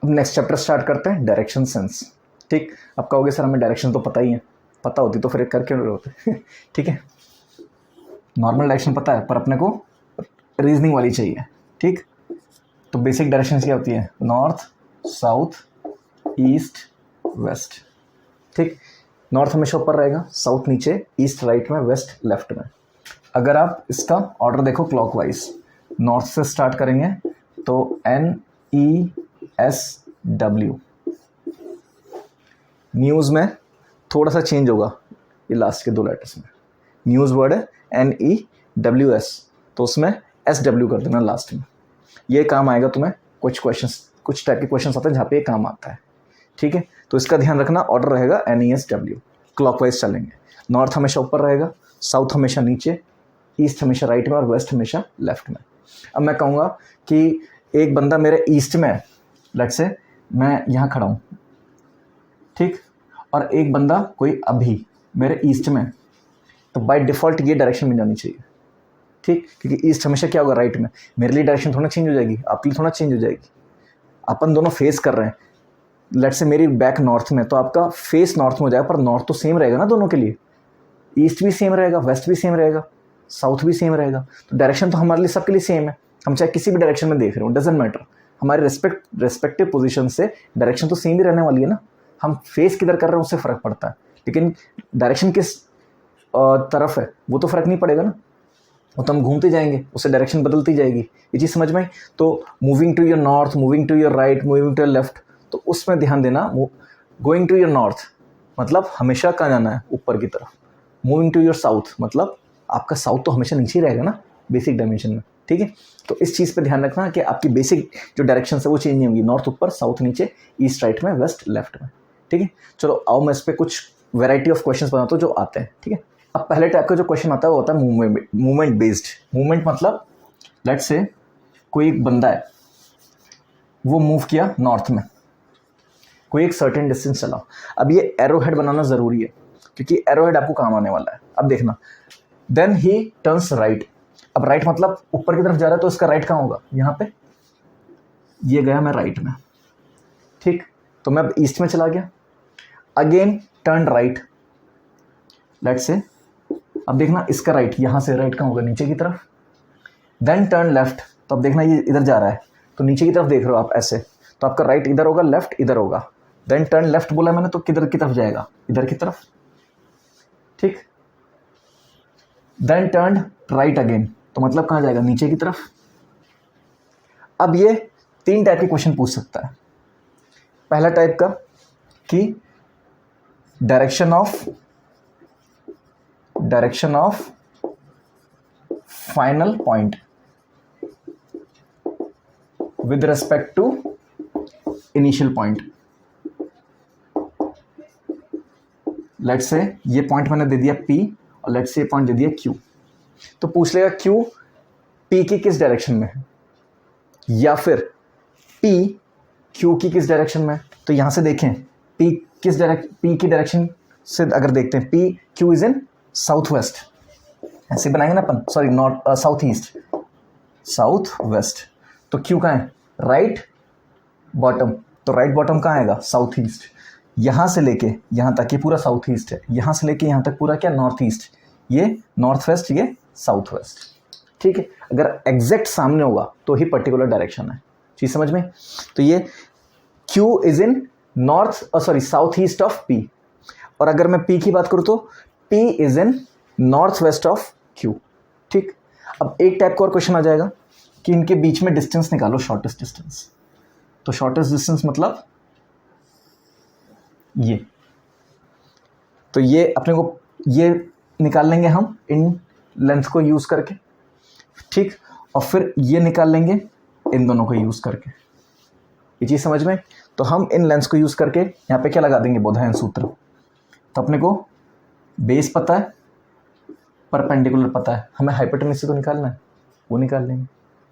अब next chapter start करते हैं, डायरेक्शन सेंस। ठीक, अब कहोगे सर हमें डायरेक्शन तो पता ही है, पता होती तो फिर कर क्यों रहे होते ठीक है, नॉर्मल डायरेक्शन पता है पर अपने को रीजनिंग वाली चाहिए। ठीक, तो बेसिक डायरेक्शन क्या होती है, नॉर्थ साउथ ईस्ट वेस्ट। ठीक, नॉर्थ हमेशा ऊपर रहेगा, साउथ नीचे, ईस्ट राइट में, वेस्ट लेफ्ट में। अगर आप इसका ऑर्डर देखो क्लॉकवाइज, नॉर्थ से स्टार्ट करेंगे तो NESW। न्यूज़ में थोड़ा सा चेंज होगा, ये लास्ट के 2 लेटर्स में, न्यूज़ वर्ड है NEWS, तो उसमें SW कर देना लास्ट में। ये काम आएगा तुम्हें, कुछ टाइप के क्वेश्चन आते हैं जहाँ पे ये काम आता है। ठीक है, तो इसका ध्यान रखना, ऑर्डर रहेगा NESW, क्लॉकवाइज चलेंगे। नॉर्थ हमेशा ऊपर रहेगा, साउथ हमेशा नीचे, ईस्ट हमेशा राइट में और वेस्ट हमेशा लेफ्ट में। अब मैं कहूँगा कि एक बंदा मेरे ईस्ट में है, लेट्स से मैं यहाँ खड़ा हूँ, ठीक, और एक बंदा कोई अभी मेरे ईस्ट में है, तो बाय डिफ़ॉल्ट ये डायरेक्शन मिल जानी चाहिए। ठीक, क्योंकि ईस्ट हमेशा क्या होगा, राइट में। मेरे लिए डायरेक्शन थोड़ा चेंज हो जाएगी, आपके लिए थोड़ा चेंज हो जाएगी। अपन दोनों फेस कर रहे हैं, लेट्स से मेरी बैक नॉर्थ में, तो आपका फेस नॉर्थ में हो जाएगा, पर नॉर्थ तो सेम रहेगा ना दोनों के लिए, ईस्ट भी सेम रहेगा, वेस्ट भी सेम रहेगा, साउथ भी सेम रहेगा। तो डायरेक्शन तो हमारे लिए सबके लिए सेम है, हम चाहे किसी भी डायरेक्शन में देख रहे हो, डजेंट मैटर, हमारे रेस्पेक्टिव पोजीशन से डायरेक्शन तो सेम ही रहने वाली है ना। हम फेस किधर कर रहे हैं उससे फ़र्क पड़ता है, लेकिन डायरेक्शन किस तरफ है वो तो फ़र्क नहीं पड़ेगा ना, वो तो हम घूमते जाएंगे, उससे डायरेक्शन बदलती जाएगी। ये चीज़ समझ में आई? तो moving to your north, moving to your right, moving to your left, तो उसमें ध्यान देना। गोइंग टू योर नॉर्थ मतलब हमेशा कहाँ जाना है, ऊपर की तरफ। मूविंग टू योर साउथ मतलब आपका साउथ तो हमेशा नीचे ही रहेगा ना बेसिक डायमेंशन में। ठीक है, तो इस चीज़ पे ध्यान रखना कि आपकी बेसिक जो डायरेक्शन है वो चेंज नहीं होगी, नॉर्थ ऊपर, साउथ नीचे, ईस्ट राइट में, वेस्ट लेफ्ट में। ठीक है, चलो आओ मैं इस पर कुछ वेराइटी ऑफ क्वेश्चन बनाता हूँ जो आते हैं। ठीक है, अब पहले टाइप का जो क्वेश्चन आता है वो होता है मूवमेंट बेस्ड। मूवमेंट मतलब लेट्स से कोई एक बंदा है, वो मूव किया नॉर्थ में, कोई एक सर्टेन डिस्टेंस चला। अब ये एरो हेड बनाना ज़रूरी है क्योंकि एरो हेड आपको काम आने वाला है। अब देखना, देन ही टर्न्स राइट। अब राइट मतलब ऊपर की तरफ जा रहा है, तो इसका राइट कहाँ होगा, यहाँ पे। ये गया मैं राइट में, ठीक, तो मैं अब ईस्ट में चला गया। Again turn right, let's say, अब देखना इसका राइट, यहाँ से राइट कहाँ होगा, नीचे की तरफ। देन टर्न लेफ्ट, तो अब देखना ये इधर जा रहा है, तो नीचे की तरफ देख रहे हो आप ऐसे, तो आपका राइट इधर होगा, लेफ्ट इधर होगा। देन टर्न लेफ्ट बोला मैंने, तो किधर की तरफ जाएगा, इधर की तरफ। ठीक, देन टर्न राइट अगेन, तो मतलब कहाँ जाएगा, नीचे की तरफ। अब ये 3 टाइप के क्वेश्चन पूछ सकता है। पहला टाइप का कि direction of final point with respect to initial point. Let's say ये पॉइंट मैंने दे दिया P और लेट्स से ये पॉइंट दे दिया Q, तो पूछ लेगा Q P की किस डायरेक्शन में है, या फिर P Q की किस डायरेक्शन में है। तो यहां से देखें P की डायरेक्शन से अगर देखते हैं, P Q is in south west, ऐसे बनाएंगे ना अपन, sorry north south east, south west. तो Q कहाँ है, राइट बॉटम, तो राइट बॉटम कहाँ आएगा, साउथ ईस्ट। यहाँ से लेके यहाँ तक ये पूरा साउथ ईस्ट है, यहाँ से लेके यहाँ तक पूरा क्या, नॉर्थ ईस्ट, ये नॉर्थ वेस्ट, ये साउथ वेस्ट। ठीक है, अगर एग्जैक्ट सामने होगा तो ही पर्टिकुलर डायरेक्शन है। चीज समझ में? तो ये Q is in south east of P, और अगर मैं P की बात करूँ तो P is in north west of Q। ठीक, अब एक टाइप का और क्वेश्चन आ जाएगा कि इनके बीच में डिस्टेंस निकालो, शॉर्टेस्ट डिस्टेंस। तो शॉर्टेस्ट डिस्टेंस मतलब ये, तो ये अपने को ये निकाल लेंगे हम इन लेंथ को यूज करके। ठीक, और फिर ये निकाल लेंगे इन दोनों को यूज करके। ये चीज समझ में? तो हम इन लेंस को यूज करके यहाँ पे क्या लगा देंगे, बोधायन सूत्र। तो अपने को बेस पता है, परपेंडिकुलर पता है, हमें हाइपोटेन्यूज से तो निकालना है, वो निकाल लेंगे।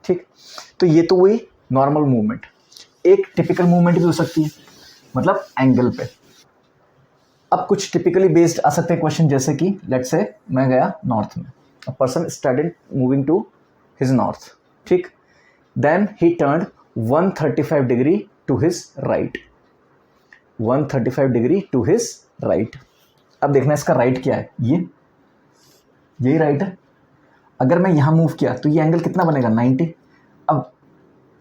ठीक, तो ये तो वही नॉर्मल मूवमेंट। एक टिपिकल मूवमेंट भी हो सकती है, मतलब एंगल पे। अब कुछ टिपिकली बेस्ड आ सकते हैं क्वेश्चन, जैसे कि लेट्स से मैं गया नॉर्थ में, a person started moving to his north. ठीक, then he turned 135 degree to his right, 135 degree to his right. अब देखना इसका राइट क्या है, यही राइट है। अगर मैं यहाँ मूव किया तो ये एंगल कितना बनेगा 90। अब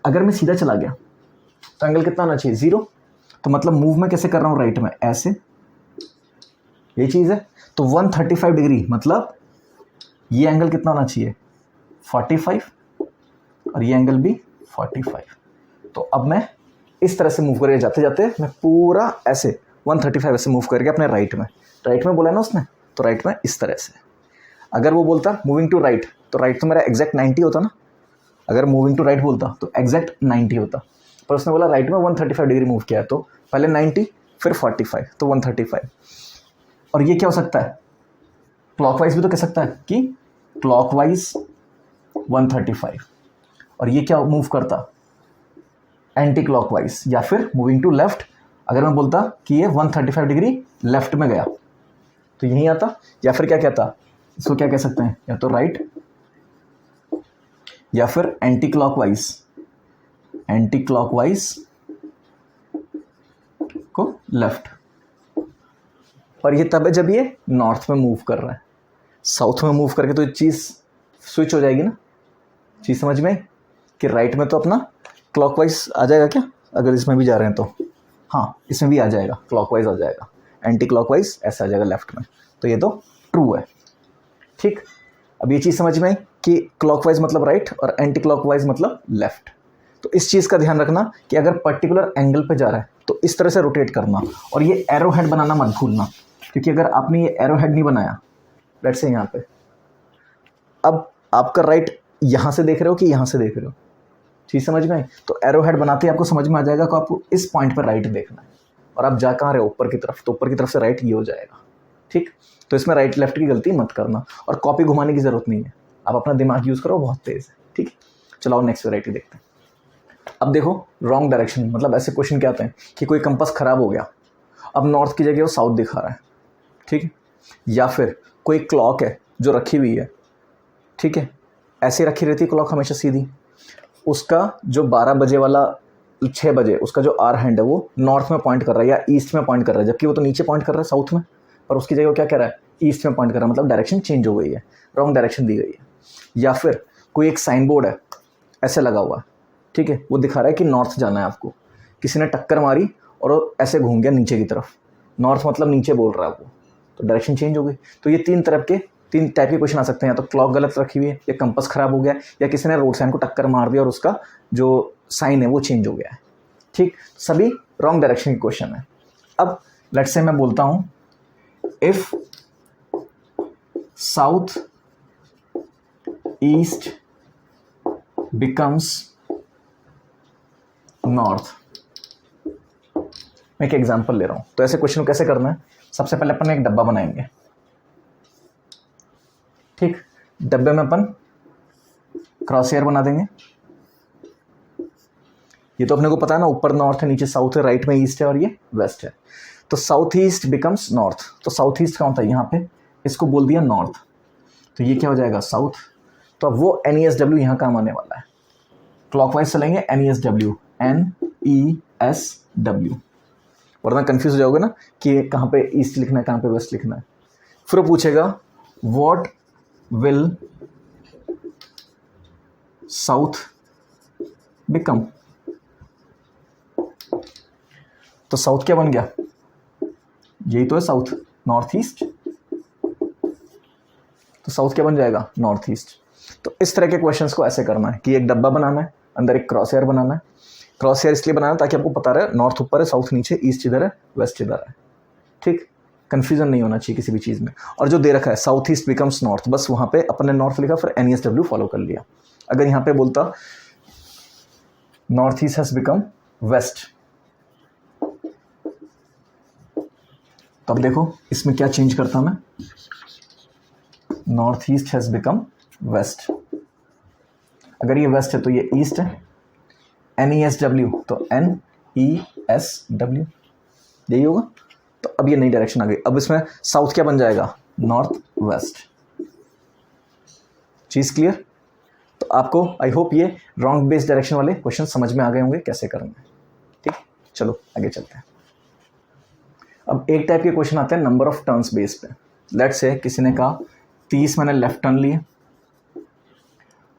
अगर मैं सीधा चला गया तो एंगल कितना होना चाहिए 0। तो मतलब मूव मैं कैसे कर रहा हूँ राइट में, ऐसे, ये चीज़ है। तो 135 डिग्री मतलब ये एंगल कितना होना चाहिए 45 और ये एंगल भी 45। तो अब मैं इस तरह से मूव करके जाते जाते मैं पूरा ऐसे 135 ऐसे मूव करके अपने राइट में बोला ना उसने, तो राइट में इस तरह से। अगर वो बोलता मूविंग टू राइट तो राइट तो मेरा एग्जैक्ट 90 होता ना, अगर मूविंग टू राइट बोलता तो एग्जैक्ट 90 होता, पर उसने बोला राइट में 135 डिग्री मूव किया है, तो पहले 90 फिर 45 तो 135। और ये क्या हो सकता है, क्लॉकवाइज भी तो कह सकता है कि क्लॉकवाइज 135, और ये क्या मूव करता एंटी क्लॉकवाइज या फिर मूविंग टू लेफ्ट। अगर मैं बोलता कि ये 135 डिग्री लेफ्ट में गया तो यहीं आता, या फिर क्या कहता, इसको क्या कह सकते हैं, या तो राइट या फिर एंटी क्लॉकवाइज को लेफ्ट। और ये तब है जब ये नॉर्थ में मूव कर रहा है, साउथ में मूव करके तो ये चीज़ स्विच हो जाएगी ना। चीज़ समझ में कि राइट में तो अपना क्लॉकवाइज आ जाएगा क्या, अगर इसमें भी जा रहे हैं तो हाँ इसमें भी आ जाएगा, क्लॉकवाइज आ जाएगा, एंटी क्लॉकवाइज ऐसा आ जाएगा लेफ्ट में। तो ये तो ट्रू है, ठीक। अब ये चीज़ समझ में आई कि क्लॉकवाइज मतलब राइट और एंटी क्लॉकवाइज मतलब लेफ्ट। तो इस चीज़ का ध्यान रखना कि अगर पर्टिकुलर एंगल पे जा रहा है तो इस तरह से रोटेट करना, और ये एरो हेड बनाना मत भूलना, क्योंकि अगर आपने ये एरो हेड नहीं बनाया, लेट्स से यहाँ पे, अब आपका राइट यहाँ से देख रहे हो कि यहाँ से देख रहे हो, चीज़ समझ में आई। तो एरो हेड बनाते ही आपको समझ में आ जाएगा कि आपको इस पॉइंट पर राइट देखना है, और आप जा कहाँ रहे हो ऊपर की तरफ, तो ऊपर की तरफ से राइट ये हो जाएगा, ठीक। तो इसमें राइट लेफ्ट की गलती मत करना, और कॉपी घुमाने की ज़रूरत नहीं है, आप अपना दिमाग यूज़ करो, बहुत तेज़ है, ठीक। चलो नेक्स्ट वैरायटी देखते हैं। अब देखो रॉन्ग डायरेक्शन, मतलब ऐसे क्वेश्चन क्या आते हैं कि कोई कंपास ख़राब हो गया, अब नॉर्थ की जगह वो साउथ दिखा रहा है, ठीक है। या फिर कोई क्लॉक है जो रखी हुई है, ठीक है, ऐसे रखी रहती है क्लॉक हमेशा सीधी, उसका जो 12 बजे वाला 6 बजे उसका जो आर हैंड है वो नॉर्थ में पॉइंट कर रहा है या ईस्ट में पॉइंट कर रहा है, जबकि वो तो नीचे पॉइंट कर रहा है साउथ में, पर उसकी जगह वो क्या कह रहा है ईस्ट में पॉइंट कर रहा है, मतलब डायरेक्शन चेंज हो गई है, रॉन्ग डायरेक्शन दी गई है। या फिर कोई एक साइन बोर्ड है ऐसे लगा हुआ है, ठीक है, वो दिखा रहा है कि नॉर्थ जाना है आपको, किसी ने टक्कर मारी और वो ऐसे घूम गया नीचे की तरफ, नॉर्थ मतलब नीचे बोल रहा है वो, तो डायरेक्शन चेंज हो गई। तो ये तीन टाइप के क्वेश्चन आ सकते हैं, या तो क्लॉक गलत रखी हुई है, या कंपास खराब हो गया, या किसी ने रोड साइन को टक्कर मार दिया और उसका जो साइन है वो चेंज हो गया है, ठीक। सभी रॉन्ग डायरेक्शन के क्वेश्चन है। अब लेट्स से मैं बोलता हूँ if south east becomes north, मैं एक एग्जांपल ले रहा हूं, तो ऐसे क्वेश्चन को कैसे करना है, सबसे पहले अपन एक डब्बा बनाएंगे, ठीक। डब्बे में अपन क्रॉस हेयर बना देंगे, ये तो अपने को पता है ना, ऊपर नॉर्थ है, नीचे साउथ है, राइट में ईस्ट है और ये वेस्ट है। तो साउथ ईस्ट बिकम्स नॉर्थ, तो साउथ ईस्ट कौन था यहाँ पे, इसको बोल दिया नॉर्थ, तो ये क्या हो जाएगा साउथ। तो अब वो NESW यहाँ काम आने वाला है, क्लॉकवाइज चलेंगे NESW, NESW, वरना कंफ्यूज हो जाओगे ना कि कहाँ पे ईस्ट लिखना है कहाँ पे वेस्ट लिखना है। फिर वो पूछेगा व्हाट विल साउथ बिकम, तो साउथ क्या बन गया, यही तो है साउथ, नॉर्थ ईस्ट, तो साउथ क्या बन जाएगा नॉर्थ ईस्ट। तो इस तरह के क्वेश्चंस को ऐसे करना है कि एक डब्बा बनाना है, अंदर एक क्रॉस हेयर बनाना है, क्रॉस हेयर इसलिए बनाना ताकि आपको पता रहे नॉर्थ ऊपर है, साउथ नीचे, ईस्ट इधर है, वेस्ट इधर है, ठीक। कंफ्यूजन नहीं होना चाहिए किसी भी चीज़ में। और जो दे रखा है साउथ ईस्ट बिकम्स नॉर्थ, बस वहाँ पे अपन ने नॉर्थ लिखा, फिर NESW फॉलो कर लिया। अगर यहाँ पे बोलता north east has become west, तब देखो इसमें क्या चेंज करता मैं, north east has become west, अगर ये वेस्ट है तो ये ईस्ट है, NESW तो NESW, यही होगा। तो अब ये नई डायरेक्शन आ गई, अब इसमें साउथ क्या बन जाएगा नॉर्थ वेस्ट, चीज़ क्लियर। तो आपको आई होप ये रॉन्ग बेस्ड डायरेक्शन वाले क्वेश्चन समझ में आ गए होंगे कैसे करना है, ठीक। चलो आगे चलते हैं। अब एक टाइप के क्वेश्चन आते हैं नंबर ऑफ टर्न्स बेस पे। लेट्स से किसी ने कहा 30 मैंने लेफ्ट टर्न लिए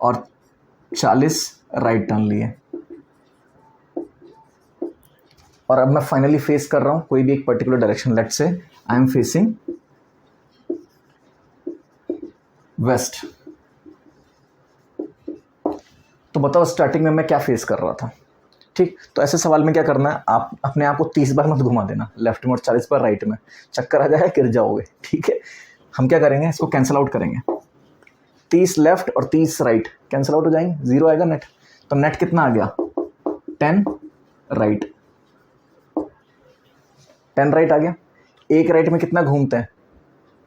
और 40 राइट टर्न लिए, और अब मैं फाइनली फेस कर रहा हूं कोई भी एक particular direction. Let's say I am facing west. तो बताओ स्टार्टिंग में मैं क्या फेस कर रहा था। ठीक, तो ऐसे सवाल में क्या करना है, आप अपने आप को 30 बार मत घुमा देना लेफ्ट में और 40 बार राइट में, चक्कर आ जाएगा, गिर जाओगे। ठीक है, हम क्या करेंगे, इसको कैंसिल आउट करेंगे। 30 लेफ्ट और 30 राइट कैंसिल आउट हो जाएंगे, 0 आएगा नेट। तो नेट कितना आ गया, 10 राइट, 10 राइट आ गया। एक राइट में कितना घूमते हैं,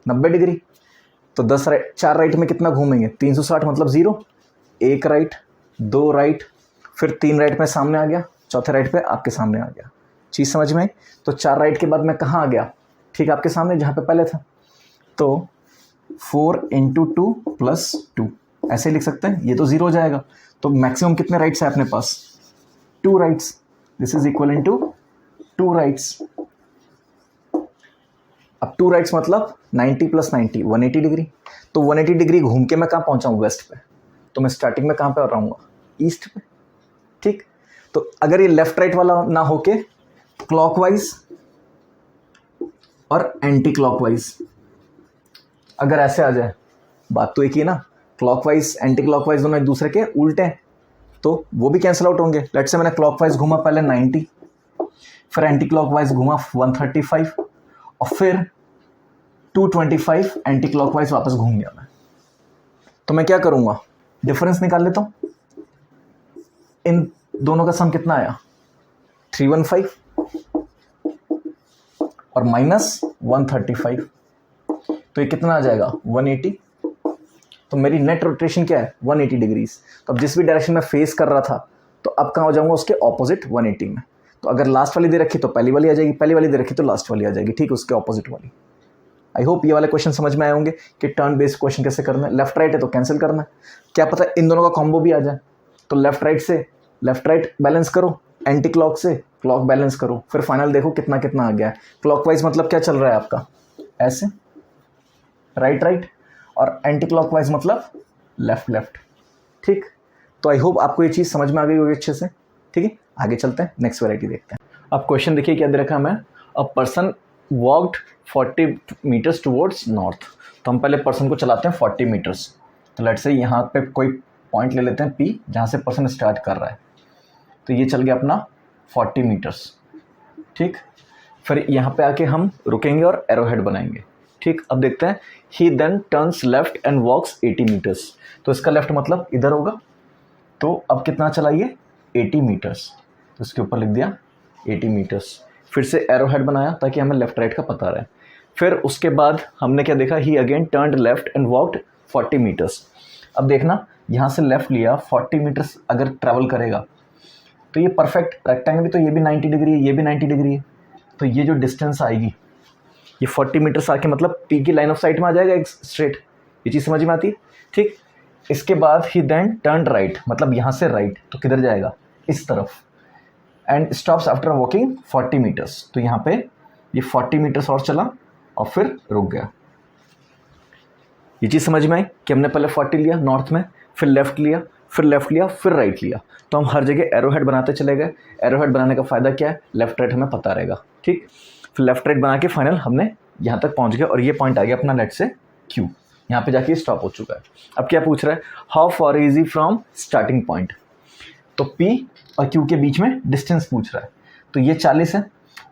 90 डिग्री। तो 10 राइट, 4 राइट में कितना घूमेंगे, 360 मतलब 0। एक राइट, 2 राइट, फिर 3 राइट में सामने आ गया, चौथे राइट पे आपके सामने आ गया। चीज़ समझ में आई। तो 4 राइट के बाद मैं कहाँ आ गया, ठीक आपके सामने जहाँ पे पहले था। तो 4 × 2 + 2 ऐसे लिख सकते हैं। ये तो 0 हो जाएगा। तो मैक्सिमम कितने राइट्स हैं अपने पास, 2 rights. This is equal to 2 rights. अब 2 राइट्स मतलब 90 + 90 180 डिग्री। तो 180 डिग्री घूम के मैं कहाँ पहुँचा हूँ, वेस्ट पे। तो मैं स्टार्टिंग में कहाँ पे रहूँगा, ईस्ट पे। ठीक, तो अगर ये लेफ्ट राइट वाला ना होके क्लॉकवाइज और एंटी क्लॉकवाइज अगर ऐसे आ जाए, बात तो एक ही ना, क्लॉकवाइज एंटी क्लॉकवाइज दोनों एक दूसरे के उल्टे हैं, तो वो भी कैंसिल आउट होंगे। लेट्स से मैंने क्लॉकवाइज घूमा पहले 90, फिर एंटी क्लॉकवाइज घूमा 135 और फिर 225 एंटी क्लॉकवाइज वापस घूम गया मैं। तो मैं क्या करूंगा, डिफरेंस निकाल लेता हूं। इन दोनों का सम कितना आया, 315 और -135, तो ये कितना आ जाएगा, 180। तो मेरी नेट रोटेशन क्या है, 180 डिग्रीज। तो अब जिस भी डायरेक्शन में फेस कर रहा था, तो अब कहाँ हो जाऊंगा, उसके ऑपोजिट 180 में। तो अगर लास्ट वाली दे रखी तो पहली वाली आ जाएगी, पहली वाली दे रखी तो लास्ट वाली आ जाएगी। ठीक, उसके ऑपोजिट वाली। आई होप ये वाले क्वेश्चन समझ में आए होंगे कि टर्न बेस्ड क्वेश्चन कैसे करना है। लेफ्ट राइट है तो कैंसिल करना है, क्या पता इन दोनों का कॉम्बो भी आ जाए। तो लेफ्ट राइट से लेफ्ट राइट बैलेंस करो, एंटी क्लॉक से क्लॉक बैलेंस करो, फिर फाइनल देखो कितना कितना आ गया है। क्लॉकवाइज मतलब क्या चल रहा है आपका, ऐसे राइट राइट, और एंटी क्लॉकवाइज मतलब लेफ्ट लेफ्ट। ठीक, तो आई होप आपको ये चीज़ समझ में आ गई होगी अच्छे से। ठीक है, आगे चलते हैं, नेक्स्ट वैरायटी देखते हैं। अब क्वेश्चन देखिए क्या दे रखा है, मैं a person walked 40 metres towards north. तो हम पहले पर्सन को चलाते हैं 40 मीटर्स। तो लेट्स से यहाँ पे कोई पॉइंट ले लेते हैं P, जहाँ से पर्सन स्टार्ट कर रहा है। तो ये चल गया अपना 40 मीटर्स। ठीक, फिर यहाँ पे आके हम रुकेंगे और एरो हेड बनाएंगे। ठीक, अब देखते हैं, he then turns left and walks 80 metres. तो इसका लेफ्ट मतलब इधर होगा। तो अब कितना चलाइए, 80 मीटर्स। तो इसके ऊपर लिख दिया 80 मीटर्स। फिर से एरो हेड बनाया ताकि हमें लेफ्ट राइट का पता रहे। फिर उसके बाद हमने क्या देखा, he again turned left and walked 40 metres. अब देखना, यहाँ से लेफ्ट लिया, 40 मीटर्स अगर ट्रैवल करेगा तो ये परफेक्ट रेक्टेंगल भी, तो ये भी 90 डिग्री है, ये भी 90 डिग्री है। तो ये जो डिस्टेंस आएगी, ये 40 मीटर्स आके मतलब P की लाइन ऑफ साइट में आ जाएगा एक स्ट्रेट। ये चीज़ समझ में आती है। ठीक, इसके बाद ही देन टर्न्ड राइट, मतलब यहाँ से राइट, तो किधर जाएगा, इस तरफ, and stops after walking 40 metres. तो यहाँ पे ये 40 मीटर्स और चला और फिर रुक गया। ये चीज़ समझ में आई कि हमने पहले 40 लिया नॉर्थ में, फिर लेफ्ट लिया, फिर लेफ्ट लिया, फिर राइट लिया। तो हम हर जगह एरो हेड बनाते चले गए। एरो हेड बनाने का फ़ायदा क्या है, लेफ्ट राइट हमें पता रहेगा। ठीक, फिर लेफ्ट राइट बना के फाइनल हमने यहाँ तक पहुँच गए और ये पॉइंट आ गया अपना लेट से Q। यहाँ पे जाके स्टॉप हो चुका है। अब क्या पूछ रहा है, how far is he from starting point. तो P और Q के बीच में डिस्टेंस पूछ रहा है। तो ये 40 है,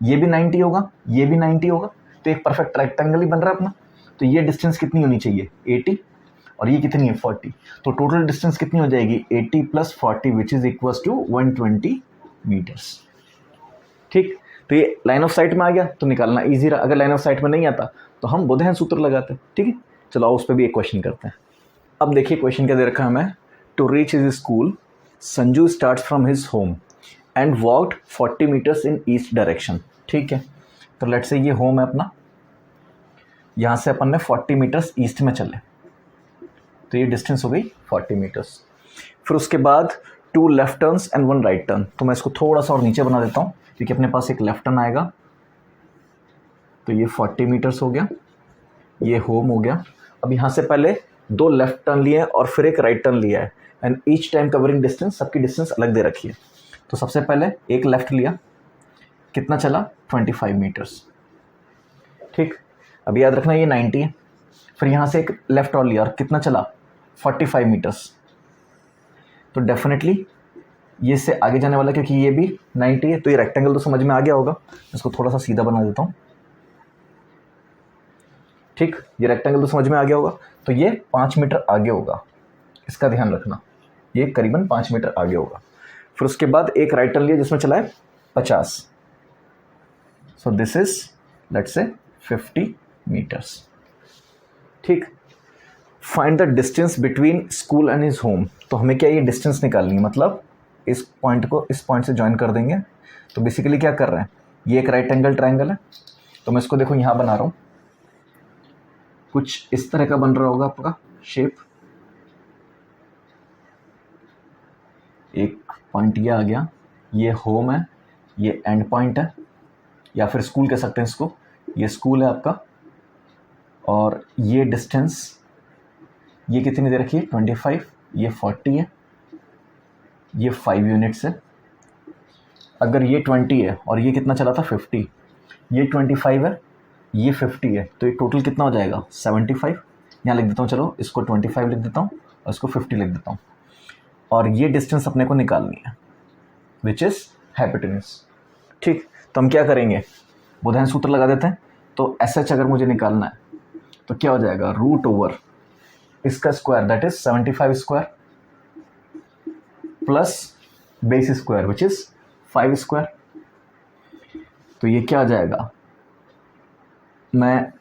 ये भी 90 होगा, ये भी 90 होगा। तो एक परफेक्ट रेक्टेंगल ही बन रहा है अपना। तो ये डिस्टेंस कितनी होनी चाहिए, 80, और ये कितनी है, 40। तो टोटल डिस्टेंस कितनी हो जाएगी, 80 + 40 which is equals to 120 metres. ठीक, तो ये लाइन ऑफ साइट में आ गया तो निकालना ईजी रहा। अगर लाइन ऑफ साइट में नहीं आता तो हम बोधेन सूत्र लगाते हैं। ठीक है, चलो उस पर भी एक क्वेश्चन करते हैं। अब देखिए क्वेश्चन क्या दे रखा है हमें, to reach his school Sanju starts from his home and walked 40 metres in east direction. ठीक है, तो लेट्स से ये होम है अपना, यहाँ से अपन ने 40 मीटर्स ईस्ट में चले, तो ये डिस्टेंस हो गई 40 मीटर्स। फिर उसके बाद 2 left turns and 1 right turn. तो मैं इसको थोड़ा सा और नीचे बना देता हूँ क्योंकि अपने पास एक लेफ्ट टर्न आएगा, तो ये 40 मीटर्स हो गया, ये होम हो गया। अब यहाँ से पहले 2 लेफ्ट टर्न लिए और फिर एक राइट टर्न लिया है, and each time covering distance, सबकी डिस्टेंस अलग दे रखी है। तो सबसे पहले एक लेफ्ट लिया, कितना चला 25 मीटर्स, ठीक। अब याद रखना ये 90 है। फिर यहाँ से एक लेफ्ट और लिया और कितना चला 45 मीटर्स। तो डेफिनेटली ये इससे आगे जाने वाला, क्योंकि ये भी 90 है। तो ये रेक्टेंगल तो समझ में आ गया होगा, इसको थोड़ा सा सीधा बना देता हूँ, ठीक। ये रेक्टेंगल तो समझ में आ गया होगा। तो ये 5 मीटर आगे होगा, इसका ध्यान रखना, ये करीबन 5 मीटर आगे होगा। फिर उसके बाद एक राइट टर्न लिया जिसमें चला है 50। So this is let's say 50 metres, ठीक। Find the distance between school and his home. तो हमें क्या ये डिस्टेंस निकालनी है, मतलब इस पॉइंट को इस पॉइंट से ज्वाइन कर देंगे। तो बेसिकली क्या कर रहे हैं, ये एक राइट एंगल ट्रायंगल है, तो मैं इसको देखो यहाँ बना रहा हूँ, कुछ इस तरह का बन रहा होगा आपका शेप। एक पॉइंट ये आ गया, ये होम है, ये एंड पॉइंट है, या फिर स्कूल कह सकते हैं इसको, ये स्कूल है आपका। और ये डिस्टेंस ये कितनी दे रखी है 25, ये 40 है, ये 5 यूनिट्स है। अगर ये 20 है और ये कितना चला था 50, ये 25 है, ये 50 है, तो ये टोटल कितना हो जाएगा 75। यहाँ लिख देता हूँ, चलो इसको 25 लिख देता हूँ और इसको 50 लिख देता हूँ। और ये डिस्टेंस अपने को निकालनी है विच इज़ हाइपोटेन्यूज, ठीक। तो हम क्या करेंगे, बोधायन सूत्र लगा देते हैं। तो SH अगर मुझे निकालना है तो क्या हो जाएगा, रूट ओवर इसका square that is 75 square plus base square which is 5 square. तो ये क्या आ जाएगा, मैं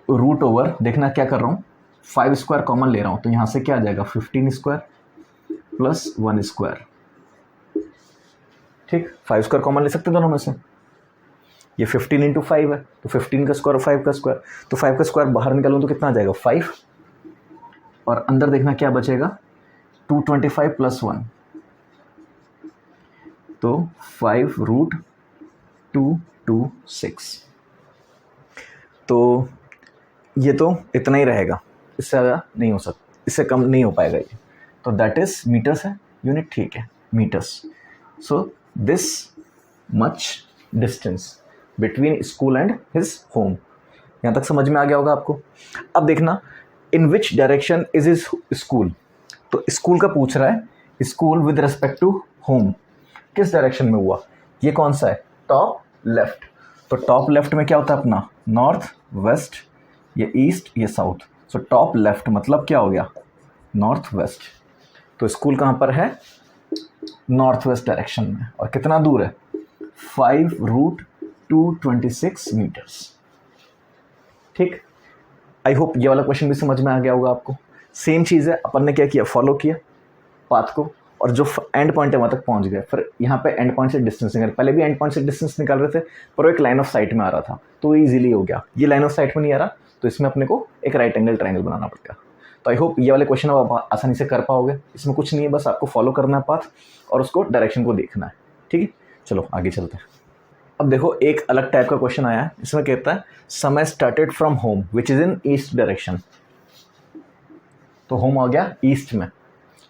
रूट ओवर देखना क्या कर रहा हूँ, 5 स्क्वायर कॉमन ले रहा हूँ, तो यहाँ से क्या आ जाएगा 15 स्क्वायर प्लस 1 स्क्वायर, ठीक। 5 स्क्वायर कॉमन ले सकते हैं दोनों में से। ये 15 इंटू 5 है, तो 15 का स्क्वायर और 5 का स्क्वायर, तो 5 का स्क्वायर बाहर निकालूँ तो कितना आ जाएगा 5, और अंदर देखना क्या बचेगा 225 प्लस 1, तो 5 रूट 226। तो ये तो इतना ही रहेगा, इससे ज़्यादा नहीं हो सकता, इससे कम नहीं हो पाएगा ये। तो दैट इज मीटर्स है यूनिट, ठीक है, metres. So this much distance between school and his home. यहाँ तक समझ में आ गया होगा आपको। अब देखना in which direction is his school. तो स्कूल का पूछ रहा है, school with respect to home किस डायरेक्शन में हुआ। ये कौन सा है, टॉप लेफ्ट। तो टॉप लेफ्ट में क्या होता है अपना, नॉर्थ वेस्ट, ये ईस्ट ये साउथ। सो टॉप लेफ्ट मतलब क्या हो गया, नॉर्थ वेस्ट। तो स्कूल कहाँ पर है, नॉर्थ वेस्ट डायरेक्शन में। और कितना दूर है 5 रूट 226 मीटर्स, ठीक। आई होप ये वाला क्वेश्चन भी समझ में आ गया होगा आपको। सेम चीज़ है, अपन ने क्या किया, फॉलो किया पाथ को, और जो एंड पॉइंट है वहाँ तक पहुँच गए। फिर यहाँ पे एंड पॉइंट से डिस्टेंस निकाल, पहले भी एंड पॉइंट से डिस्टेंस निकाल रहे थे, पर वो एक लाइन ऑफ साइट में आ रहा था, तो ईजिली हो गया। ये लाइन ऑफ साइट में नहीं आ रहा, तो इसमें अपने को एक राइट एंगल ट्रायंगल बनाना पड़ेगा। तो आई होप ये वाले क्वेश्चन आप आसानी से कर पाओगे। इसमें कुछ नहीं है, बस आपको फॉलो करना है पाथ और उसको डायरेक्शन को देखना है, ठीक है। चलो आगे चलते हैं। अब देखो एक अलग टाइप का क्वेश्चन आया है, इसमें कहता है समय started from home which is in east direction. तो होम आ गया ईस्ट में,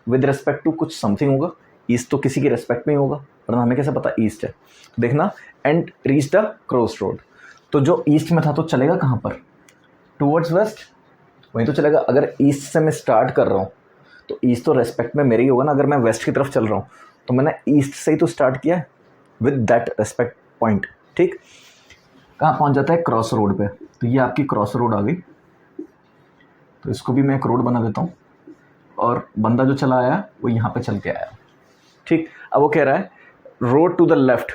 विद रिस्पेक्ट टू कुछ समथिंग होगा, ईस्ट तो किसी के रेस्पेक्ट में ही होगा, वरना हमें कैसे पता ईस्ट है। तो देखना and reach the cross road. तो जो ईस्ट में था तो चलेगा कहाँ पर, टूवर्ड्स वेस्ट, वहीं तो चलेगा। अगर ईस्ट से मैं स्टार्ट कर रहा हूँ तो ईस्ट तो रेस्पेक्ट में मेरे ही होगा ना। अगर मैं वेस्ट की तरफ चल रहा हूँ तो मैंने ईस्ट से ही तो स्टार्ट किया है विद दैट रेस्पेक्ट पॉइंट, ठीक। कहाँ पहुँच जाता है, क्रॉस रोड पे। तो ये आपकी क्रॉस रोड आ गई, तो इसको भी मैं एक रोड बना देता हूँ, और बंदा जो चला आया वो यहाँ पे चल के आया, ठीक। अब वो कह रहा है road to the left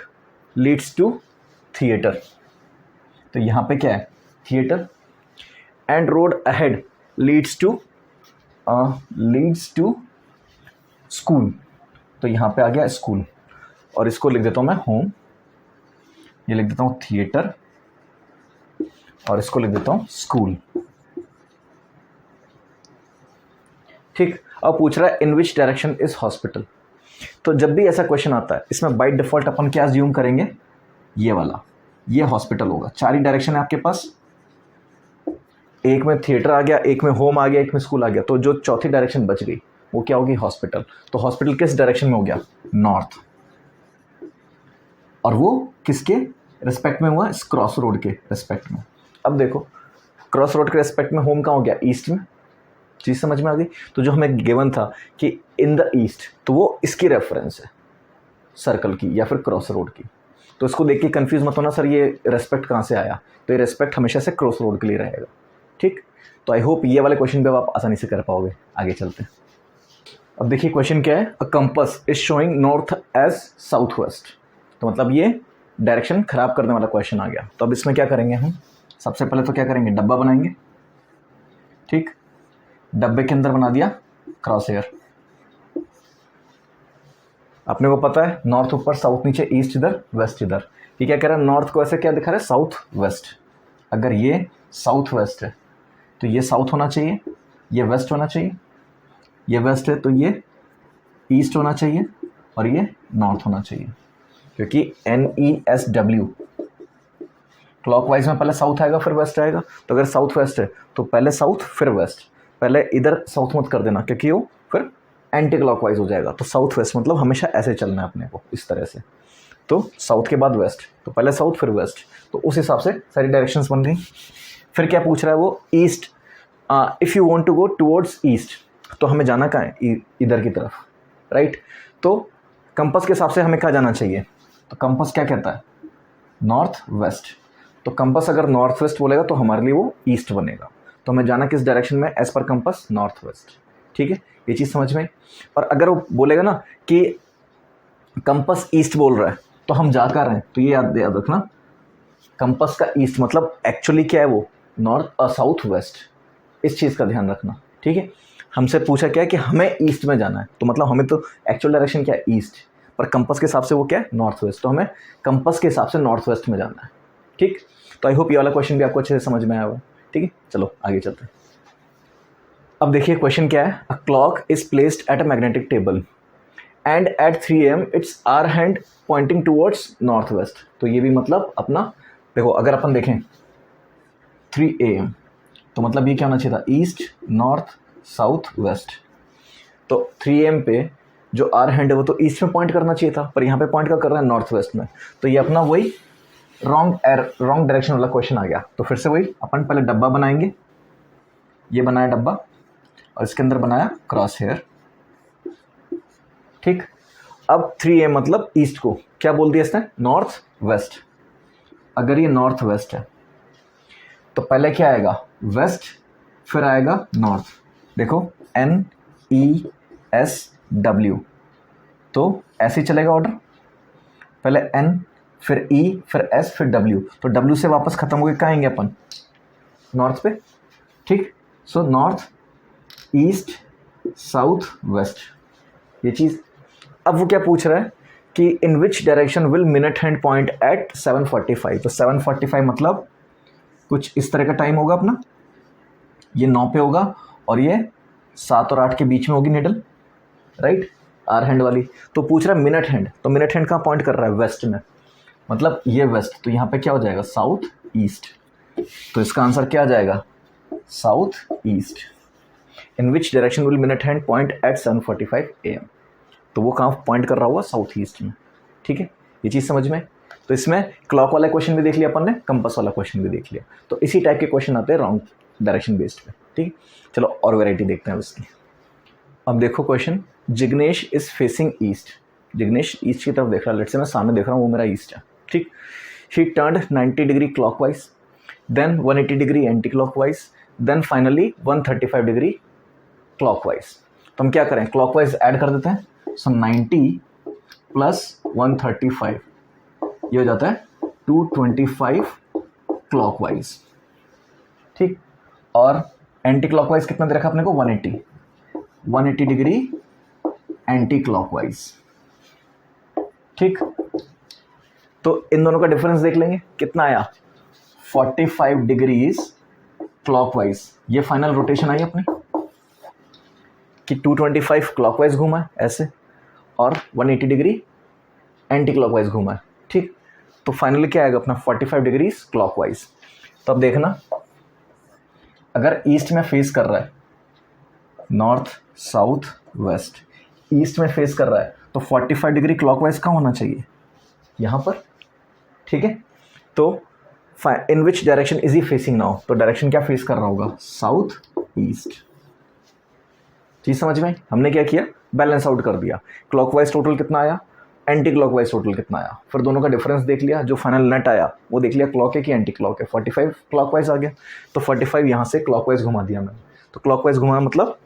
leads to theatre. तो यहाँ पे क्या है, theatre. And road ahead leads to school. तो यहाँ पे आ गया स्कूल, और इसको लिख देता हूँ मैं होम, ये लिख देता हूँ थिएटर, और इसको लिख देता हूँ स्कूल, ठीक। अब पूछ रहा है in which direction is hospital. तो जब भी ऐसा क्वेश्चन आता है इसमें बाय डिफॉल्ट अपन क्या अज्यूम करेंगे, ये वाला, ये हॉस्पिटल होगा। 4 ही डायरेक्शन है आपके पास, एक में थिएटर आ गया, एक में होम आ गया, एक में स्कूल आ गया, तो जो चौथी डायरेक्शन बच गई वो क्या होगी? हॉस्पिटल। तो हॉस्पिटल किस डायरेक्शन में हो गया? नॉर्थ। और वो किसके रिस्पेक्ट में हुआ? इस क्रॉस रोड के रिस्पेक्ट में। अब देखो क्रॉस रोड के रिस्पेक्ट में होम कहाँ हो गया? ईस्ट में। चीज़ समझ में आ गई? तो जो हमें गिवन था कि इन द ईस्ट, तो वो इसकी रेफरेंस है सर्कल की या फिर क्रॉस रोड की। तो इसको देख के कंफ्यूज मत होना सर ये रेस्पेक्ट कहाँ से आया, तो ये रेस्पेक्ट हमेशा से क्रॉस रोड के लिए रहेगा। ठीक, तो आई होप ये वाले क्वेश्चन पे आप आसानी से कर पाओगे। आगे चलते हैं। अब देखिए क्वेश्चन क्या है, a compass is showing north as south west. तो मतलब ये डायरेक्शन खराब करने वाला क्वेश्चन आ गया। तो अब इसमें क्या करेंगे हम? सबसे पहले तो क्या करेंगे? डब्बा बनाएंगे। ठीक, डब्बे के अंदर बना दिया क्रॉस हेयर। अपने को पता है नॉर्थ ऊपर, साउथ नीचे, ईस्ट इधर, वेस्ट इधर। ये क्या कह रहा है? नॉर्थ को ऐसे क्या दिखा रहा है? South west. अगर ये साउथ वेस्ट है तो ये साउथ होना चाहिए, ये वेस्ट होना चाहिए, ये वेस्ट है तो ये ईस्ट होना चाहिए, और ये नॉर्थ होना चाहिए, क्योंकि NESW क्लॉकवाइज में पहले साउथ आएगा फिर वेस्ट आएगा। तो अगर साउथ वेस्ट है तो पहले साउथ फिर वेस्ट। पहले इधर साउथ मत कर देना क्योंकि वो फिर एंटी क्लॉकवाइज हो जाएगा। तो साउथ वेस्ट मतलब हमेशा ऐसे चलना है अपने को, इस तरह से। तो साउथ के बाद वेस्ट, तो पहले साउथ फिर वेस्ट। तो उस हिसाब से सारी डायरेक्शंस बन रही। फिर क्या पूछ रहा है वो? East. If you want to go towards east, तो हमें जाना कहाँ है? इधर की तरफ, राइट। तो कंपास के हिसाब से हमें कहाँ जाना चाहिए? तो कंपास क्या कहता है? North west. तो कंपास अगर नॉर्थ वेस्ट बोलेगा तो हमारे लिए वो ईस्ट बनेगा। तो हमें जाना किस डायरेक्शन में? As per compass north west. ठीक है, ये चीज़ समझ में। और अगर वो बोलेगा ना कि कंपास ईस्ट बोल रहा है तो हम जा कर रहे हैं, तो ये याद रखना, कंपास का ईस्ट मतलब एक्चुअली क्या है? वो नॉर्थ और साउथ वेस्ट। इस चीज़ का ध्यान रखना। ठीक है, हमसे पूछा क्या है कि हमें ईस्ट में जाना है, तो मतलब हमें तो एक्चुअल डायरेक्शन क्या है? ईस्ट, पर कंपास के हिसाब से वो क्या है? North west. तो हमें कंपास के हिसाब से नॉर्थ वेस्ट में जाना है। ठीक, तो आई होप ये वाला क्वेश्चन भी आपको अच्छे से समझ में आया होगा। ठीक है, चलो आगे चलते हैं। अब देखिए क्वेश्चन क्या है, a clock is placed at a magnetic table and at 3 AM its hour hand pointing towards north west. तो ये भी मतलब अपना देखो, अगर अपन देखें 3 AM तो मतलब ये क्या होना चाहिए था? East, north, south, west. तो 3 AM पे जो आर हैंड है वो तो ईस्ट में पॉइंट करना चाहिए था, पर यहाँ पे पॉइंट कर रहा है नॉर्थ वेस्ट में। तो ये अपना वही रॉन्ग डायरेक्शन वाला क्वेश्चन आ गया। तो फिर से वही, अपन पहले डब्बा बनाएंगे। ये बनाया डब्बा और इसके अंदर बनाया क्रॉस हेयर। ठीक, अब 3 AM मतलब ईस्ट को क्या बोल दिया इसने? North west. अगर ये नॉर्थ वेस्ट है तो पहले क्या आएगा? वेस्ट, फिर आएगा नॉर्थ। देखो NESW, तो ऐसे ही चलेगा ऑर्डर, पहले N फिर E फिर S फिर W। तो W से वापस खत्म हो गए, कहाँ आएंगे अपन? नॉर्थ पे। ठीक, so north, east, south, west, ये चीज़। अब वो क्या पूछ रहा है कि in which direction will minute hand point at 7:45। तो 7:45 मतलब कुछ इस तरह का टाइम होगा अपना, ये 9 पे होगा और ये 7 और 8 के बीच में होगी निडल, राइट, आर हैंड वाली। तो पूछ रहा है मिनट हैंड, तो मिनट हैंड कहाँ पॉइंट कर रहा है? वेस्ट में, मतलब ये वेस्ट। तो यहाँ पे क्या हो जाएगा? South east. तो इसका आंसर क्या आ जाएगा? South east. In which direction will minute hand point at 7:45 AM। तो वो कहाँ पॉइंट कर रहा होगा? साउथ ईस्ट में। ठीक है, ये चीज़ समझ में। तो इसमें क्लॉक वाला क्वेश्चन भी देख लिया अपन ने, कंपास वाला क्वेश्चन भी देख लिया। तो इसी टाइप के क्वेश्चन आते हैं रॉन्ग डायरेक्शन बेस्ड पे। ठीक, चलो और वैरायटी देखते हैं उसकी। अब देखो question, Jignesh is facing east. Jignesh east की तरफ देख रहा है, लेट्स से मैं सामने देख रहा हूँ, वो मेरा ईस्ट है। ठीक, he turned 90 degree clockwise, then 180 degree anti clockwise, then finally 135 degree clockwise. तो हम क्या करें? क्लॉकवाइज ऐड कर देते हैं। सो 90 प्लस 135 ये हो जाता है 225 क्लॉकवाइज। ठीक, और एंटी क्लॉकवाइज कितना दे रखा अपने को? 180 डिग्री एंटी क्लॉकवाइज। ठीक, तो इन दोनों का डिफरेंस देख लेंगे कितना आया? 45 डिग्रीज क्लॉकवाइज। ये फाइनल रोटेशन आई अपनी कि 225 क्लॉकवाइज घूमा है ऐसे, और 180 डिग्री एंटी क्लॉकवाइज घूमा है। ठीक, तो फाइनली क्या आएगा अपना 45 डिग्रीज क्लॉकवाइज। तो अब देखना, अगर ईस्ट में फेस कर रहा है, नॉर्थ साउथ वेस्ट, ईस्ट में फेस कर रहा है तो 45 डिग्री क्लॉकवाइज कहाँ होना चाहिए, यहाँ पर। ठीक है, तो in which direction is he facing now, तो डायरेक्शन क्या फेस कर रहा होगा, साउथ ईस्ट। चीज समझ में, हमने क्या किया, बैलेंस आउट कर दिया। क्लॉकवाइज टोटल कितना आया, एंटी क्लॉकवाइज टोटल कितना आया, फिर दोनों का डिफरेंस देख लिया, जो फाइनल नेट आया वो देख लिया क्लॉक है कि एंटी क्लॉक है। 45 क्लॉकवाइज आ गया, तो 45 यहाँ से क्लॉकवाइज घुमा दिया मैंने। तो क्लॉकवाइज घुमा मतलब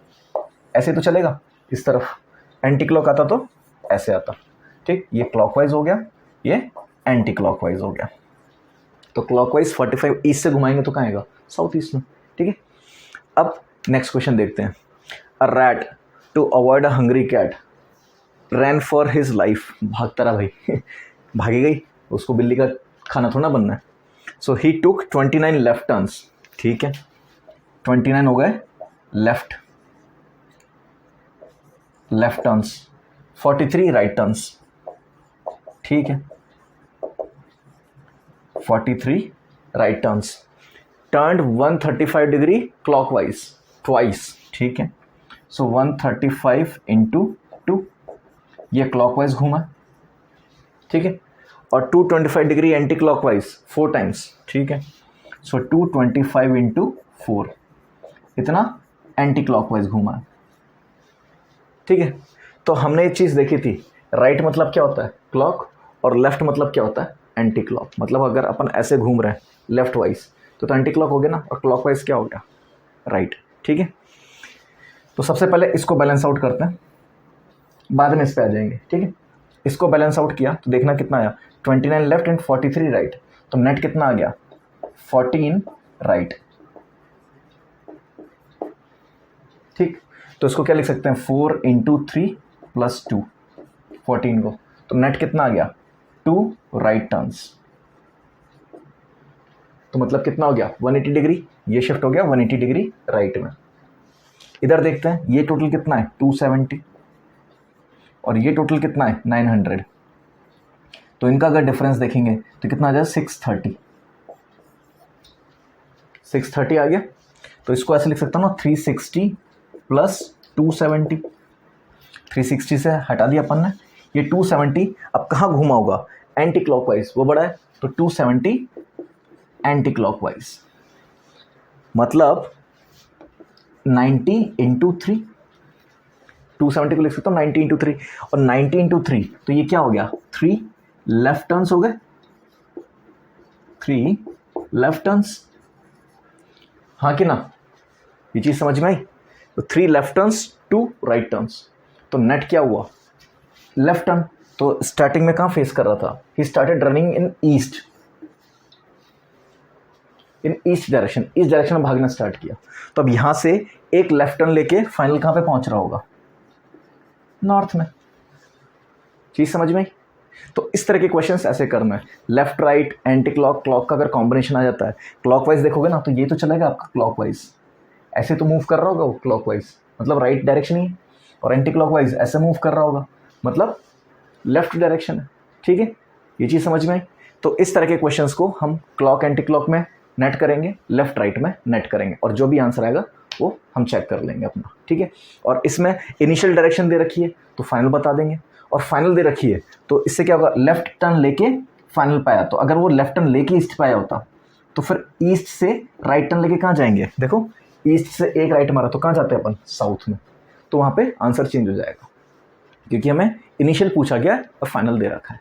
ऐसे तो चलेगा, इस तरफ एंटी क्लॉक आता तो ऐसे आता। ठीक, ये क्लॉकवाइज हो गया, ये एंटी क्लॉकवाइज हो गया। तो क्लॉकवाइज 45 ईस्ट से घुमाएंगे तो कहाँ आएगा, साउथ ईस्ट में। ठीक है, अब नेक्स्ट क्वेश्चन देखते हैं। A rat to avoid a hungry cat ran for his life, भागता रहा भाई भागी गई, उसको बिल्ली का खाना थोड़ा बनना है। सो ही टुक 29 लेफ्ट टर्न्स। ठीक है, 29 हो गए लेफ्ट टर्न्स, 43 राइट टर्न्स। ठीक है, 43 right turns, turned 135 degree clockwise twice. ठीक है, सो 135 इंटू 2, ये क्लॉकवाइज घूमा। ठीक है, और 225 डिग्री एंटी क्लॉकवाइज 4 टाइम्स। ठीक है, सो 225 इंटू 4, इतना एंटी क्लॉकवाइज घूमा है। ठीक है, तो हमने एक चीज़ देखी थी, राइट मतलब क्या होता है क्लॉक, और लेफ्ट मतलब क्या होता है एंटी क्लॉक। मतलब अगर अपन ऐसे घूम रहे हैं लेफ्ट वाइज तो एंटी क्लॉक हो गया ना, और क्लॉक वाइज क्या हो गया, राइट। ठीक है, तो सबसे पहले इसको बैलेंस आउट करते हैं, बाद में इस पे आ जाएंगे। ठीक है, इसको बैलेंस आउट किया तो देखना कितना आया, 29 लेफ्ट एंड 43 राइट, तो नेट कितना आ गया, 14 राइट। ठीक, तो इसको क्या लिख सकते हैं, 4 इंटू 3 प्लस 2, 14 को, तो नेट कितना आ गया, 2 राइट टर्न्स। तो मतलब कितना हो गया, 180 डिग्री, ये शिफ्ट हो गया 180 डिग्री राइट में। इधर देखते हैं, ये टोटल कितना है 270, और ये टोटल कितना है 900। तो इनका अगर डिफरेंस देखेंगे तो कितना आ जाए 630, 630 आ गया। तो इसको ऐसे लिख सकता हूँ ना, 360 प्लस 270, 360 से हटा दिया अपन ने, ये 270 अब कहाँ घूमा होगा, एंटी क्लॉकवाइज, वो बड़ा है तो 270 एंटी क्लॉकवाइज, मतलब 90 इंटू 3, 270 को लिख सकता हूँ 90 इंटू 3, और 90 इंटू 3 तो ये क्या हो गया, 3 लेफ्ट टर्न्स हो गए, 3 लेफ्ट टर्न्स, हाँ कि ना, ये चीज समझ में आई। तो 3 लेफ्ट टर्न्स 2 राइट टर्न्स, तो नेट क्या हुआ, लेफ्ट टर्न। तो स्टार्टिंग में कहाँ फेस कर रहा था, he started running in east, in east direction, इस डायरेक्शन में भागना स्टार्ट किया। तो अब यहां से एक लेफ्ट टर्न लेके फाइनल कहां पे पहुंच रहा होगा, नॉर्थ में। चीज समझ में आई। तो इस तरह के क्वेश्चंस ऐसे करना है, left right anti clock, clock का अगर कॉम्बिनेशन आ जाता है, क्लॉकवाइज देखोगे ना तो ये तो चलेगा आपका क्लॉकवाइज, ऐसे तो मूव कर रहा होगा वो क्लॉकवाइज, मतलब राइट डायरेक्शन ही, और एंटी क्लॉकवाइज ऐसे मूव कर रहा होगा, मतलब लेफ्ट डायरेक्शन है। ठीक है, ये चीज़ समझ में आई। तो इस तरह के क्वेश्चंस को हम क्लॉक एंटी क्लॉक में नेट करेंगे, लेफ्ट राइट में नेट करेंगे, और जो भी आंसर आएगा वो हम चेक कर लेंगे अपना। ठीक है, और इसमें इनिशियल डायरेक्शन दे रखी है तो फाइनल बता देंगे, और फाइनल दे रखी है तो इससे क्या होगा, लेफ्ट टर्न लेके फाइनल पाया, तो अगर वो लेफ्ट टर्न लेके ईस्ट पाया होता तो फिर ईस्ट से राइट टर्न लेके कहाँ जाएंगे, देखो ईस्ट से एक राइट मारा तो कहाँ जाते हैं अपन, साउथ में, तो वहाँ पे आंसर चेंज हो जाएगा, क्योंकि हमें इनिशियल पूछा गया है और फाइनल दे रखा है।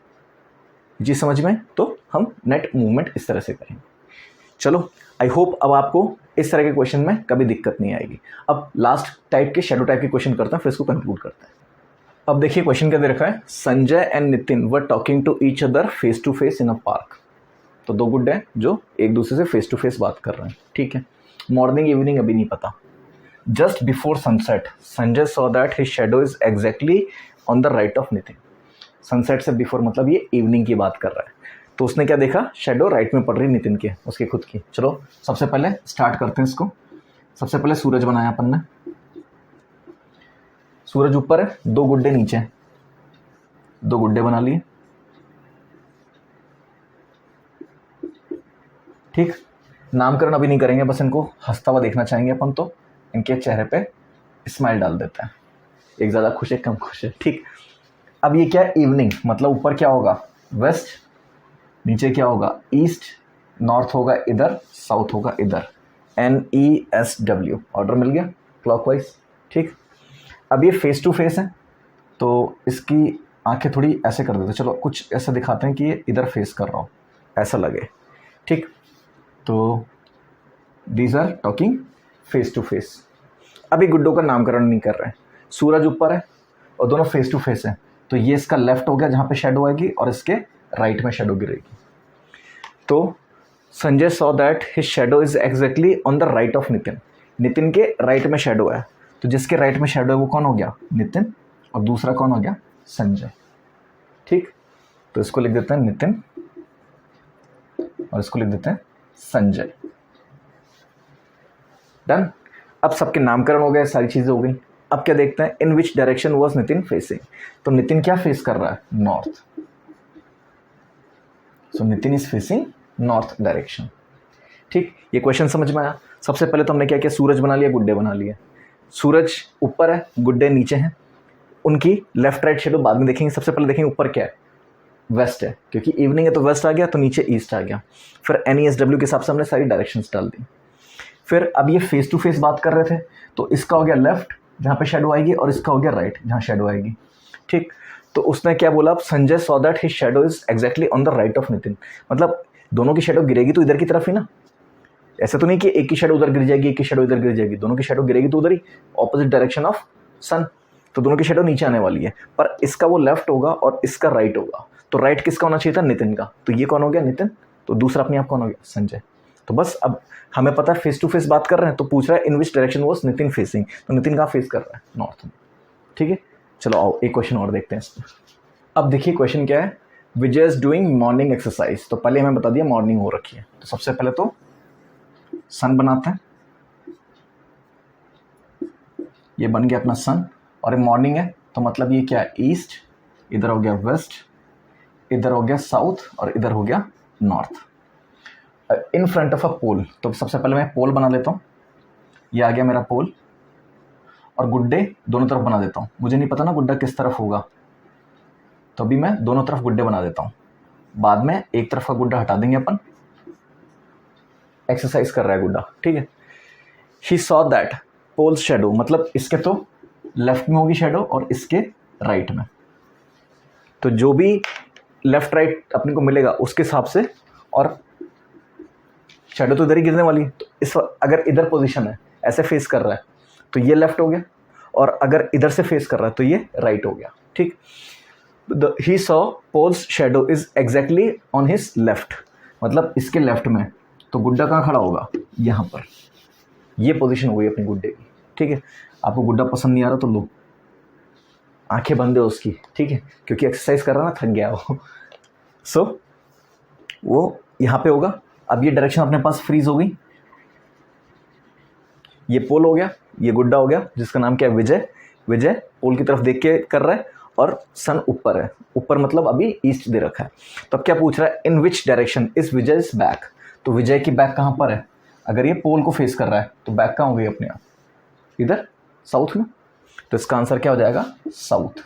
जी समझ में, तो हम नेट मूवमेंट इस तरह से करेंगे। चलो, आई होप अब आपको इस तरह के क्वेश्चन में कभी दिक्कत नहीं आएगी। अब लास्ट टाइप के शैडो टाइप के क्वेश्चन करते हैं, फिर इसको कंक्लूड करते हैं। अब देखिए क्वेश्चन क्या दे रखा है, Sanjay and Nitin were talking to each other face to face in a park. तो दो गुड्डे हैं जो एक दूसरे से फेस टू फेस बात कर रहे हैं। ठीक है, मॉर्निंग इवनिंग अभी नहीं पता। Just before sunset Sanjay saw that his shadow is exactly on the right of Nitin. Sunset से बिफोर मतलब ये इवनिंग की बात कर रहा है, तो उसने क्या देखा, शेडो राइट में पड़ रही नितिन के, उसके खुद की। चलो सबसे पहले स्टार्ट करते हैं इसको। सबसे पहले सूरज बनाया अपन ने, सूरज ऊपर है, दो गुड्डे नीचे हैं, दो गुड्डे बना लिए। ठीक, नामकरण अभी नहीं करेंगे, बस इनको हंसता हुआ देखना चाहेंगे अपन, तो इनके चेहरे पे स्माइल डाल देते हैं, एक ज़्यादा खुश है कम खुश है। ठीक, अब ये क्या है, इवनिंग, मतलब ऊपर क्या होगा वेस्ट, नीचे क्या होगा ईस्ट, नॉर्थ होगा इधर, साउथ होगा इधर, NESW, ऑर्डर मिल गया क्लॉकवाइज। ठीक, अब ये फेस टू फेस है तो इसकी आंखें थोड़ी ऐसे कर देते, चलो कुछ ऐसा दिखाते हैं कि ये इधर फेस कर रहा हो, ऐसा लगे। ठीक, तो these are talking face to face. अभी गुड्डों का नामकरण नहीं कर रहे हैं, सूरज ऊपर है और दोनों फेस टू फेस हैं, तो ये इसका लेफ्ट हो गया जहाँ पे शेडो आएगी और इसके राइट में शेडो गिरेगी। तो Sanjay saw that his shadow is exactly on the right of Nitin, Nitin के राइट में शेडो है, तो जिसके राइट में शेडो है वो कौन हो गया नितिन, और दूसरा कौन हो गया संजय। ठीक, तो इसको लिख देते हैं नितिन और इसको लिख देते हैं संजय। डन, अब सबके नामकरण हो गए, सारी चीजें हो गई। अब क्या देखते हैं, in which direction was Nitin facing, तो नितिन क्या फेस कर रहा है north, so Nitin is facing north direction. ठीक, ये क्वेश्चन समझ में आया। सबसे पहले तो हमने क्या किया, सूरज बना लिया, गुड्डे बना लिए। सूरज ऊपर है, गुड्डे नीचे हैं, उनकी लेफ्ट राइट शेडो बाद में देखेंगे, सबसे पहले देखेंगे ऊपर क्या है, वेस्ट है, क्योंकि इवनिंग है तो वेस्ट आ गया, तो नीचे ईस्ट आ गया। फिर NESW के हिसाब से हमने सारी डायरेक्शंस डाल दी। फिर अब ये फेस टू फेस बात कर रहे थे, तो इसका हो गया लेफ्ट जहाँ पे शेडो आएगी, और इसका हो गया राइट जहाँ शेडो आएगी। ठीक, तो उसने क्या बोला, Sanjay saw that his shadow is exactly on the right of Nitin, मतलब दोनों की शेडो गिरेगी तो इधर की तरफ ही ना, ऐसा तो नहीं कि एक की शेडो उधर गिर जाएगी एक की शेडो इधर गिर जाएगी, दोनों की शेडो गिरेगी तो उधर ही, ऑपोजिट डायरेक्शन ऑफ सन, तो दोनों की शेडो नीचे आने वाली है, पर इसका वो लेफ्ट होगा और इसका राइट होगा, तो राइट किसका होना चाहिए था, नितिन का, तो ये कौन हो गया नितिन, तो दूसरा अपने आप कौन हो गया संजय। तो बस अब हमें पता है फेस टू फेस बात कर रहे हैं, तो पूछ रहा है in which direction was Nitin facing, तो नितिन कहाँ फेस कर रहा है, नॉर्थ में। ठीक है, चलो आओ एक क्वेश्चन और देखते हैं इस पर। अब देखिए क्वेश्चन क्या है, विजय इज डूइंग मॉर्निंग एक्सरसाइज, तो पहले हमें बता दिया मॉर्निंग हो रखी है, तो सबसे पहले तो सन बनाते हैं, ये बन गया अपना सन, और ये मॉर्निंग है तो मतलब ये क्या है ईस्ट, इधर हो गया वेस्ट, इधर हो गया साउथ, और इधर हो गया north, in front of a pole. तो सबसे पहले मैं पोल बना लेता हूँ, ये आ गया मेरा पोल, और गुड्डे दोनों तरफ बना देता हूँ, मुझे नहीं पता ना गुड्डा किस तरफ होगा, तो अभी मैं दोनों तरफ गुड्डे बना देता हूँ, बाद में एक तरफ का गुड्डा हटा देंगे अपन, एक्सरसाइज कर रहा है गुड्डा। ठीक है, he saw that pole's shadow, मतलब इसके तो लेफ्ट में होगी शेडो और इसके राइट में, तो जो भी लेफ्ट राइट अपने को मिलेगा उसके हिसाब से, और शेडो तो इधर ही गिरने वाली है, तो इस अगर इधर पोजीशन है ऐसे फेस कर रहा है तो ये लेफ्ट हो गया, और अगर इधर से फेस कर रहा है तो ये राइट हो गया। ठीक, he saw pole's shadow is exactly on his left, मतलब इसके लेफ्ट में, तो गुड्डा कहाँ खड़ा होगा, यहाँ पर, ये पोजीशन हो गई अपनी गुड्डे की। ठीक है, आपको गुड्डा पसंद नहीं आ रहा तो लो, आंखें बंद है उसकी, ठीक है, क्योंकि एक्सरसाइज कर रहा ना, थक गया वो। सो वो यहाँ पे होगा। अब ये डायरेक्शन अपने पास फ्रीज हो गई, ये पोल हो गया, ये गुड्डा हो गया जिसका नाम क्या है विजय, विजय पोल की तरफ देख के कर रहा है, और सन ऊपर है, ऊपर मतलब अभी ईस्ट दे रखा है। तो अब क्या पूछ रहा है, in which direction is Vijay is back, तो विजय की बैक कहाँ पर है, अगर ये पोल को फेस कर रहा है तो बैक कहाँ हो गई अपने आप, इधर साउथ में, तो इसका आंसर क्या हो जाएगा साउथ।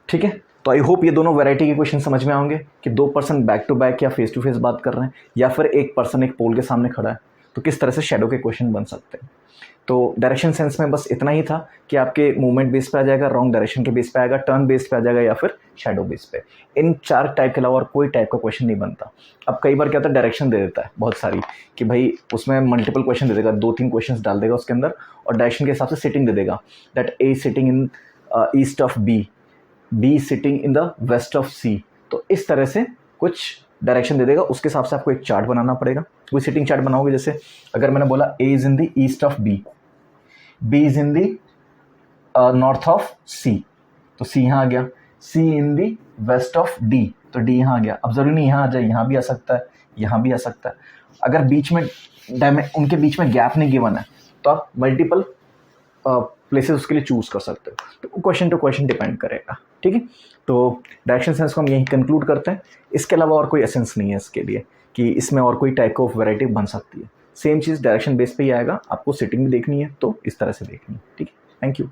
ठीक है, तो आई होप ये दोनों वैरायटी के क्वेश्चन समझ में आएंगे कि दो पर्सन बैक टू बैक या फेस टू फेस बात कर रहे हैं, या फिर एक पर्सन एक पोल के सामने खड़ा है, तो किस तरह से शेडो के क्वेश्चन बन सकते हैं। तो डायरेक्शन सेंस में बस इतना ही था कि आपके मूवमेंट बेस पे आ जाएगा, रॉन्ग डायरेक्शन के बेस पे आएगा, टर्न बेस पे आ जाएगा, या फिर शेडो बेस पे। इन 4 टाइप के अलावा और कोई टाइप का क्वेश्चन नहीं बनता। अब कई बार क्या होता है, डायरेक्शन दे देता है बहुत सारी कि भाई उसमें मल्टीपल क्वेश्चन दे देगा, 2-3 क्वेश्चन डाल देगा उसके अंदर, और डायरेक्शन के हिसाब से सिटिंग दे देगा, that A sitting in east of B sitting in the west of C. तो इस तरह से कुछ डायरेक्शन दे देगा, उसके हिसाब से आपको एक चार्ट बनाना पड़ेगा। कोई सिटिंग चार्ट बनाओगे, जैसे अगर मैंने बोला A is in the east of B is in the north of C, तो सी यहाँ आ गया, C in the west of D, तो डी यहाँ आ गया। अब जरूरी नहीं यहाँ आ जाए, यहाँ भी आ सकता है, यहाँ भी आ सकता है। अगर बीच में उनके बीच में गैप नहीं गिवन है तो आप मल्टीपल प्लेसेस उसके लिए चूज कर सकते हो। तो क्वेश्चन टू क्वेश्चन डिपेंड करेगा। ठीक है, तो डायरेक्शन सेंस को हम यहीं कंक्लूड करते हैं। इसके अलावा और कोई एसेंस नहीं है इसके लिए कि इसमें और कोई टाइप ऑफ वैरायटी बन सकती है। सेम चीज़ डायरेक्शन बेस पे ही आएगा, आपको सेटिंग भी देखनी है तो इस तरह से देखनी है। ठीक है, थैंक यू।